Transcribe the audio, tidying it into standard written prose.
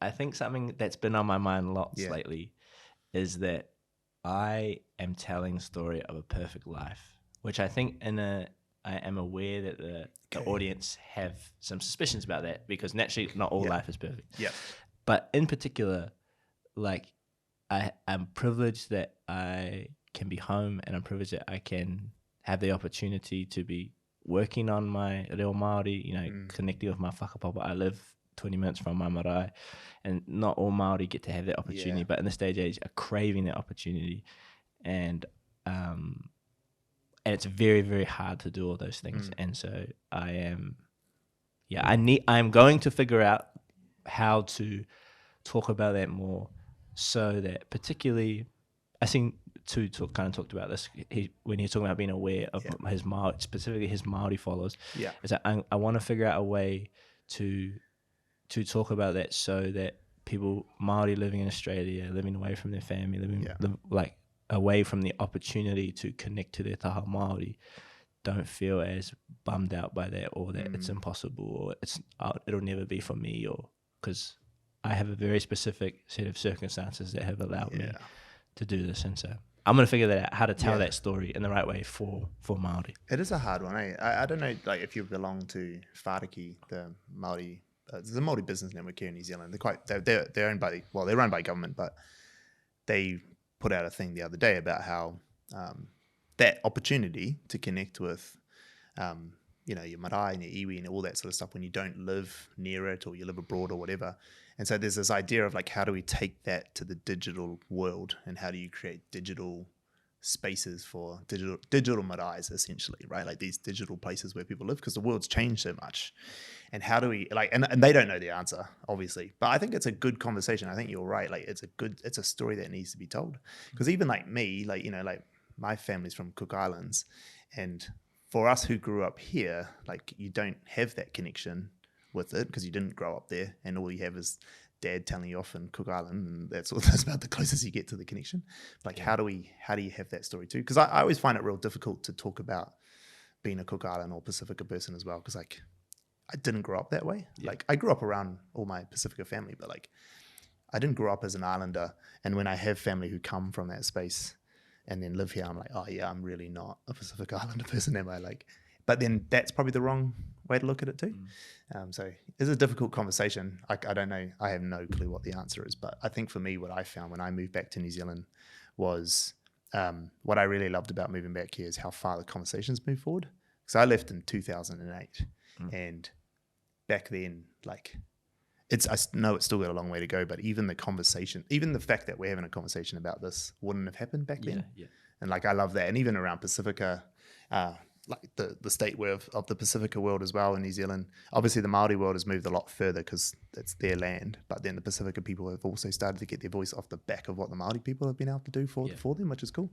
I think something that's been on my mind lots lately is that I am telling the story of a perfect life, which I think I am aware that the audience have some suspicions about that, because naturally not all life is perfect. Yeah. But in particular, like I'm privileged that I can be home, and I'm privileged that I can have the opportunity to be working on my reo Māori, connecting with my whakapapa. I live 20 minutes from my marae, and not all Māori get to have that opportunity, but in this stage age are craving that opportunity, and it's very, very hard to do all those things. And so I'm going to figure out how to talk about that more, so that particularly, I think Tu talked about this when he was talking about being aware of his Māori, specifically his Māori followers. Yeah, is that I want to figure out a way to talk about that, so that people Māori living in Australia, living away from their family, like away from the opportunity to connect to their taha Māori, don't feel as bummed out by that, or that it's impossible, or it'll never be for me, or because I have a very specific set of circumstances that have allowed me to do this. And so I'm going to figure that out, how to tell that story in the right way for Māori. It is a hard one, eh? I don't know, like, if you belong to Whāriki, the Māori, there's a Māori business network here in New Zealand. They're owned by, they're run by government, but they put out a thing the other day about how that opportunity to connect with, your marae and your iwi and all that sort of stuff when you don't live near it, or you live abroad or whatever. And so there's this idea of, like, how do we take that to the digital world, and how do you create digital spaces for digital maraes, essentially, right? Like these digital places where people live, because the world's changed so much. And how do we, like, and they don't know the answer, obviously, but I think it's a good conversation. I think you're right. Like, it's a story that needs to be told. Because even like me, like, my family's from Cook Islands, and for us who grew up here, like, you don't have that connection with it because you didn't grow up there, and all you have is dad telling you off in Cook Island, and that's about the closest you get to the connection. Like, how do you have that story too? Because I always find it real difficult to talk about being a Cook Island or Pacifica person as well, because, like, I didn't grow up that way. Like, I grew up around all my Pacifica family, but, like, I didn't grow up as an islander. And when I have family who come from that space and then live here, I'm like, oh yeah, I'm really not a Pacific Islander person, am I? Like, but then that's probably the wrong way to look at it too. So it's a difficult conversation. I don't know. I have no clue what the answer is. But I think for me, what I found when I moved back to New Zealand was what I really loved about moving back here is how far the conversations move forward. Because I left in 2008, and back then, like, I know it's still got a long way to go, but even the conversation, even the fact that we're having a conversation about this wouldn't have happened back then. And, like, I love that. And even around Pacifica, like the state of the Pacifica world as well in New Zealand. Obviously, the Māori world has moved a lot further because it's their land, but then the Pacifica people have also started to get their voice off the back of what the Māori people have been able to do for them, which is cool.